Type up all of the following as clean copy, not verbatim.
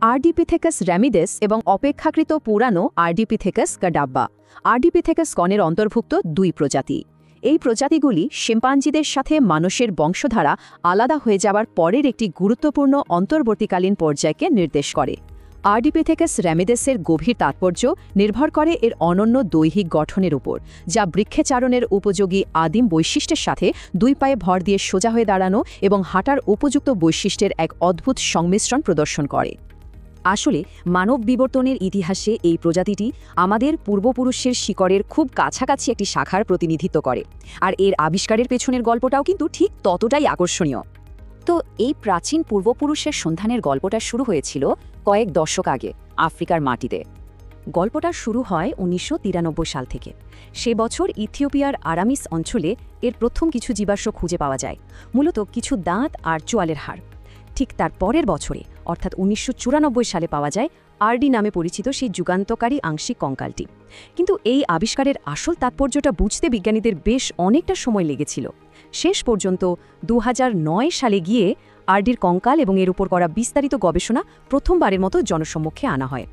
আরডিপিথেকাস র্যামিডেস এবং অপেক্ষাকৃত পুরানো আরডিপিথেকাস কাডাব্বা আরডিপিথেকাস গণের অন্তর্ভুক্ত দুই প্রজাতি। এই প্রজাতিগুলি শিম্পাঞ্জিদের সাথে মানুষের বংশধারা আলাদা হয়ে যাওয়ার পরের একটি গুরুত্বপূর্ণ অন্তর্বর্তীকালীন পর্যায়কে নির্দেশ করে। আরডিপিথেকাস র্যামিডেসের গভীর তাৎপর্য নির্ভর করে এর অনন্য দৈহিক গঠনের উপর, যা বৃক্ষচারণের উপযোগী আদিম বৈশিষ্ট্যের সাথে দুই পায়ে ভর দিয়ে সোজা হয়ে দাঁড়ানো এবং হাঁটার উপযুক্ত বৈশিষ্ট্যের এক অদ্ভুত সংমিশ্রণ প্রদর্শন করে। আসলে মানব বিবর্তনের ইতিহাসে এই প্রজাতিটি আমাদের পূর্বপুরুষের শিকড়ের খুব কাছাকাছি একটি শাখার প্রতিনিধিত্ব করে, আর এর আবিষ্কারের পেছনের গল্পটাও কিন্তু ঠিক ততটাই আকর্ষণীয়। তো এই প্রাচীন পূর্বপুরুষের সন্ধানের গল্পটা শুরু হয়েছিল কয়েক দশক আগে আফ্রিকার মাটিতে। গল্পটা শুরু হয় ১৯৯৩ সাল থেকে। সে বছর ইথিওপিয়ার আরামিস অঞ্চলে এর প্রথম কিছু জীবাশ্ম খুঁজে পাওয়া যায়, মূলত কিছু দাঁত আর চোয়ালের হাড়। ঠিক তার পরের বছরে অর্থাৎ ১৯৯৪ সালে পাওয়া যায় আরডি নামে পরিচিত সেই যুগান্তকারী আংশিক কঙ্কালটি। কিন্তু এই আবিষ্কারের আসল তাৎপর্যটা বুঝতে বিজ্ঞানীদের বেশ অনেকটা সময় লেগেছিল। শেষ পর্যন্ত ২০০৯ সালে গিয়ে আরডির কঙ্কাল এবং এর উপর করা বিস্তারিত গবেষণা প্রথমবারের মতো জনসম্মুখে আনা হয়।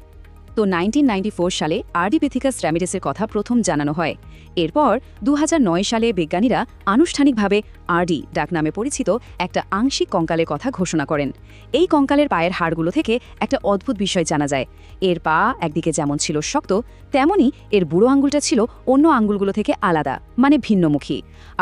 তো ১৯৯৪ সালে আরডিপিথেকাস র্যামিডেসের কথা প্রথম জানানো হয়। এরপর ২০০৯ সালে বিজ্ঞানীরা আনুষ্ঠানিকভাবে আরডি ডাকনামে পরিচিত একটা আংশিক কঙ্কালের কথা ঘোষণা করেন। এই কঙ্কালের পায়ের হাড়গুলো থেকে একটা অদ্ভুত বিষয় জানা যায়। এর পা একদিকে যেমন ছিল শক্ত, তেমনই এর বুড়ো আঙ্গুলটা ছিল অন্য আঙ্গুলগুলো থেকে আলাদা, মানে ভিন্নমুখী।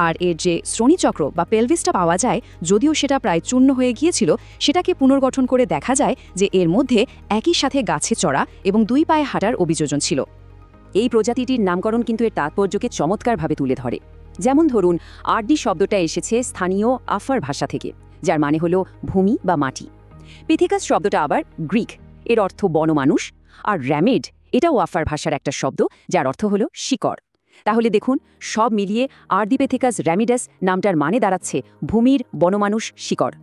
আর এর যে শ্রোণীচক্র বা পেলভিসটা পাওয়া যায়, যদিও সেটা প্রায় চূর্ণ হয়ে গিয়েছিল, সেটাকে পুনর্গঠন করে দেখা যায় যে এর মধ্যে একই সাথে গাছে চড়া এবং দুই পায়ে হাঁটার অভিযোজন ছিল। এই প্রজাতিটির নামকরণ কিন্তু এর তাৎপর্যকে চমৎকারভাবে তুলে ধরে। যেমন ধরুন, আরডি শব্দটা এসেছে স্থানীয় আফার ভাষা থেকে, যার মানে হলো ভূমি বা মাটি। পিথেকাস শব্দটা আবার গ্রিক, এর অর্থ বনমানুষ। আর র্যামিড এটাও আফার ভাষার একটা শব্দ, যার অর্থ হলো শিকড়। তাহলে দেখুন, সব মিলিয়ে আরডিপিথেকাস র্যামিডাস নামটার মানে দাঁড়াচ্ছে ভূমির বনমানুষ শিকড়।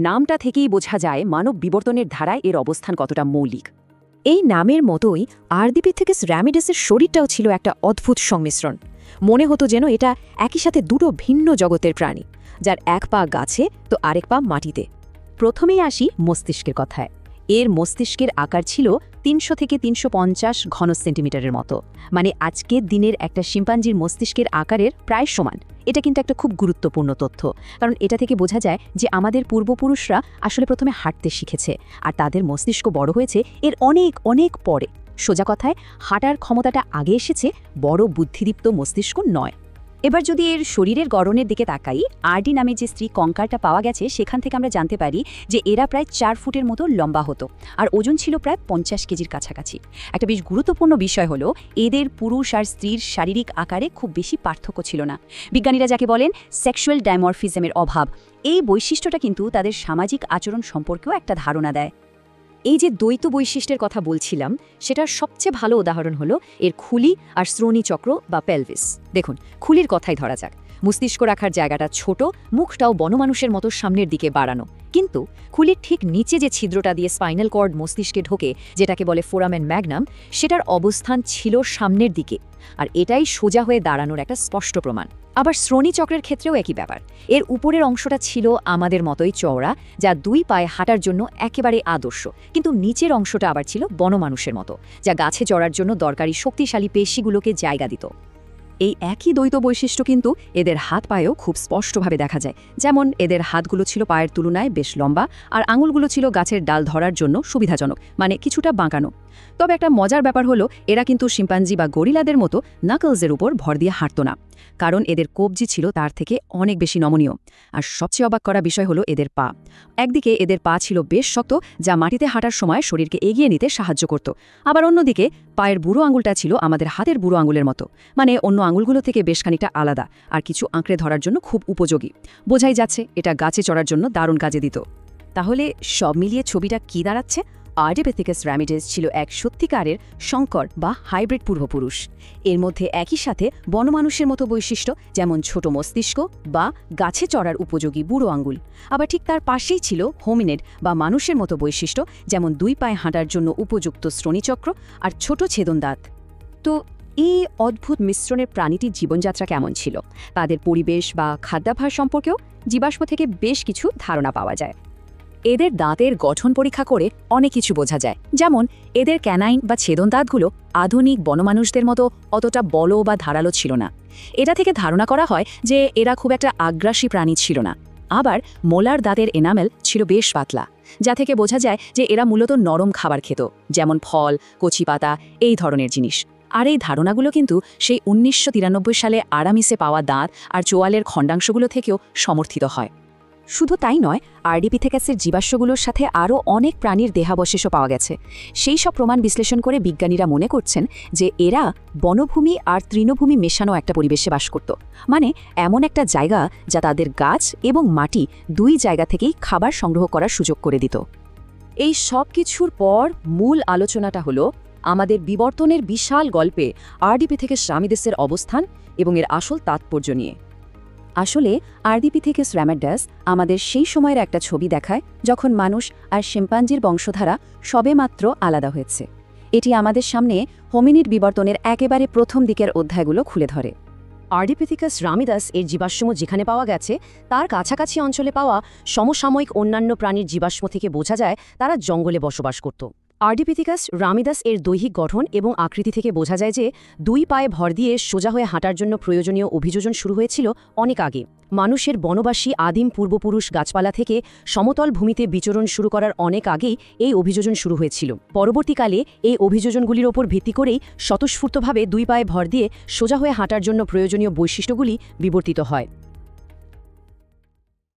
নামটা থেকেই বোঝা যায় মানব বিবর্তনের ধারায় এর অবস্থান কতটা মৌলিক। এই নামের মতোই আরডিপিথেকাস র্যামিডেসের শরীরটাও ছিল একটা অদ্ভুত সংমিশ্রণ। মনে হতো যেন এটা একই সাথে দুটো ভিন্ন জগতের প্রাণী, যার এক পা গাছে তো আরেক পা মাটিতে। প্রথমেই আসি মস্তিষ্কের কথায়। এর মস্তিষ্কের আকার ছিল ৩০০ থেকে ৩৫০ ঘন সেন্টিমিটারের মতো, মানে আজকের দিনের একটা শিম্পাঞ্জির মস্তিষ্কের আকারের প্রায় সমান। এটা কিন্তু একটা খুব গুরুত্বপূর্ণ তথ্য, কারণ এটা থেকে বোঝা যায় যে আমাদের পূর্বপুরুষরা আসলে প্রথমে হাঁটতে শিখেছে, আর তাদের মস্তিষ্ক বড় হয়েছে এর অনেক অনেক পরে। সোজা কথায়, হাঁটার ক্ষমতাটা আগে এসেছে, বড় বুদ্ধিদীপ্ত মস্তিষ্ক নয়। এবার যদি এর শরীরের গড়নের দিকে তাকাই, আরডি নামে যে স্ত্রী কঙ্কালটা পাওয়া গেছে, সেখান থেকে আমরা জানতে পারি যে এরা প্রায় ৪ ফুটের মতো লম্বা হতো, আর ওজন ছিল প্রায় ৫০ কেজির কাছাকাছি। একটা বেশ গুরুত্বপূর্ণ বিষয় হলো, এদের পুরুষ আর স্ত্রীর শারীরিক আকারে খুব বেশি পার্থক্য ছিল না। বিজ্ঞানীরা যাকে বলেন সেক্সুয়াল ডাইমরফিজমের অভাব, এই বৈশিষ্ট্যটা কিন্তু তাদের সামাজিক আচরণ সম্পর্কেও একটা ধারণা দেয়। এই যে দ্বৈত বৈশিষ্ট্যের কথা বলছিলাম, সেটার সবচেয়ে ভালো উদাহরণ হলো এর খুলি আর শ্রোণীচক্র বা পেলভিস। দেখুন, খুলির কথাই ধরা যাক। মস্তিষ্ক রাখার জায়গাটা ছোট, মুখটাও বনমানুষের মতো সামনের দিকে বাড়ানো, কিন্তু খুলির ঠিক নিচে যে ছিদ্রটা দিয়ে স্পাইনাল কর্ড মস্তিষ্কে ঢোকে, যেটাকে বলে ফোরামেন ম্যাগনাম, সেটার অবস্থান ছিল সামনের দিকে, আর এটাই সোজা হয়ে দাঁড়ানোর একটা স্পষ্ট প্রমাণ। আবার শ্রোণীচক্রের ক্ষেত্রেও একই ব্যাপার। এর উপরের অংশটা ছিল আমাদের মতোই চওড়া, যা দুই পায়ে হাঁটার জন্য একেবারে আদর্শ, কিন্তু নিচের অংশটা আবার ছিল বনমানুষের মতো, যা গাছে চড়ার জন্য দরকারি শক্তিশালী পেশিগুলোকে জায়গা দিত। এই একই দ্বৈত বৈশিষ্ট্য কিন্তু এদের হাত পায়েও খুব স্পষ্টভাবে দেখা যায়। যেমন এদের হাতগুলো ছিল পায়ের তুলনায় বেশ লম্বা, আর আঙুলগুলো ছিল গাছের ডাল ধরার জন্য সুবিধাজনক, মানে কিছুটা বাঁকানো। তবে একটা মজার ব্যাপার হলো, এরা কিন্তু শিম্পাঞ্জি বা গরিলাদের মতো নাকলসের উপর ভর দিয়ে হাঁটত না, কারণ এদের কবজি ছিল তার থেকে অনেক বেশি নমনীয়। আর সবচেয়ে অবাক করা বিষয় হলো এদের পা। একদিকে এদের পা ছিল বেশ শক্ত, যা মাটিতে হাঁটার সময় শরীরকে এগিয়ে নিতে সাহায্য করত। আবার অন্যদিকে পায়ের বুড়ো আঙুলটা ছিল আমাদের হাতের বুড়ো আঙুলের মতো, মানে অন্য আঙুলগুলো থেকে বেশ খানিকটা আলাদা, আর কিছু আঁকড়ে ধরার জন্য খুব উপযোগী। বোঝাই যাচ্ছে এটা গাছে চড়ার জন্য দারুণ কাজে দিত। তাহলে সব মিলিয়ে ছবিটা কি দাঁড়াচ্ছে? আরডিপিথেকাস র্যামিডেস ছিল এক সত্যিকারের সংকর বা হাইব্রিড পূর্বপুরুষ। এর মধ্যে একই সাথে বনমানুষের মতো বৈশিষ্ট্য, যেমন ছোট মস্তিষ্ক বা গাছে চড়ার উপযোগী বুড়ো আঙ্গুল। আবার ঠিক তার পাশেই ছিল হোমিনিড বা মানুষের মতো বৈশিষ্ট্য, যেমন দুই পায়ে হাঁটার জন্য উপযুক্ত শ্রোণীচক্র আর ছোট ছেদন দাঁত। তো এই অদ্ভুত মিশ্রণের প্রাণীটির জীবনযাত্রা কেমন ছিল? তাদের পরিবেশ বা খাদ্যাভ্যাস সম্পর্কেও জীবাশ্ম থেকে বেশ কিছু ধারণা পাওয়া যায়। এদের দাঁতের গঠন পরীক্ষা করে অনেক কিছু বোঝা যায়, যেমন এদের ক্যানাইন বা ছেদন দাঁতগুলো আধুনিক বনমানুষদের মতো অতটা বড় বা ধারালো ছিল না। এটা থেকে ধারণা করা হয় যে এরা খুব একটা আগ্রাসী প্রাণী ছিল না। আবার মোলার দাঁতের এনামেল ছিল বেশ পাতলা, যা থেকে বোঝা যায় যে এরা মূলত নরম খাবার খেত, যেমন ফল, কচি পাতা, এই ধরনের জিনিস। আর এই ধারণাগুলো কিন্তু সেই ১৯৯৩ সালে আরামিসে পাওয়া দাঁত আর চোয়ালের খণ্ডাংশগুলো থেকেও সমর্থিত হয়। শুধু তাই নয়, আরডিপিথেকাসের জীবাশ্মগুলোর সাথে আরও অনেক প্রাণীর দেহাবশেষও পাওয়া গেছে। সেই সব প্রমাণ বিশ্লেষণ করে বিজ্ঞানীরা মনে করছেন যে এরা বনভূমি আর তৃণভূমি মেশানো একটা পরিবেশে বাস করত, মানে এমন একটা জায়গা যা তাদের গাছ এবং মাটি দুই জায়গা থেকেই খাবার সংগ্রহ করার সুযোগ করে দিত। এই সব কিছুর পর মূল আলোচনাটা হলো আমাদের বিবর্তনের বিশাল গল্পে আরডিপিথেকাস রামিডেসের অবস্থান এবং এর আসল তাৎপর্য নিয়ে। আসলে আরডিপিথেকাস রামিডেস আমাদের সেই সময়ের একটা ছবি দেখায় যখন মানুষ আর শিম্পাঞ্জির বংশধারা সবেমাত্র আলাদা হয়েছে। এটি আমাদের সামনে হোমিনিড বিবর্তনের একেবারে প্রথম দিকের অধ্যায়গুলো খুলে ধরে। আরডিপিথেকাস রামিডাস এর জীবাশ্ম যেখানে পাওয়া গেছে তার কাছাকাছি অঞ্চলে পাওয়া সমসাময়িক অন্যান্য প্রাণীর জীবাশ্ম থেকে বোঝা যায় তারা জঙ্গলে বসবাস করত। আরডিপিথেকাস রামিডাস এর দৈহিক গঠন এবং আকৃতি থেকে বোঝা যায় যে দুই পায়ে ভর দিয়ে সোজা হয়ে হাঁটার জন্য প্রয়োজনীয় অভিযোজন শুরু হয়েছিল অনেক আগে। মানুষের বনবাসী আদিম পূর্বপুরুষ গাছপালা থেকে সমতল ভূমিতে বিচরণ শুরু করার অনেক আগেই এই অভিযোজন শুরু হয়েছিল। পরবর্তীকালে এই অভিযোজনগুলির ওপর ভিত্তি করেই স্বতঃস্ফূর্তভাবে দুই পায়ে ভর দিয়ে সোজা হয়ে হাঁটার জন্য প্রয়োজনীয় বৈশিষ্ট্যগুলি বিবর্তিত হয়।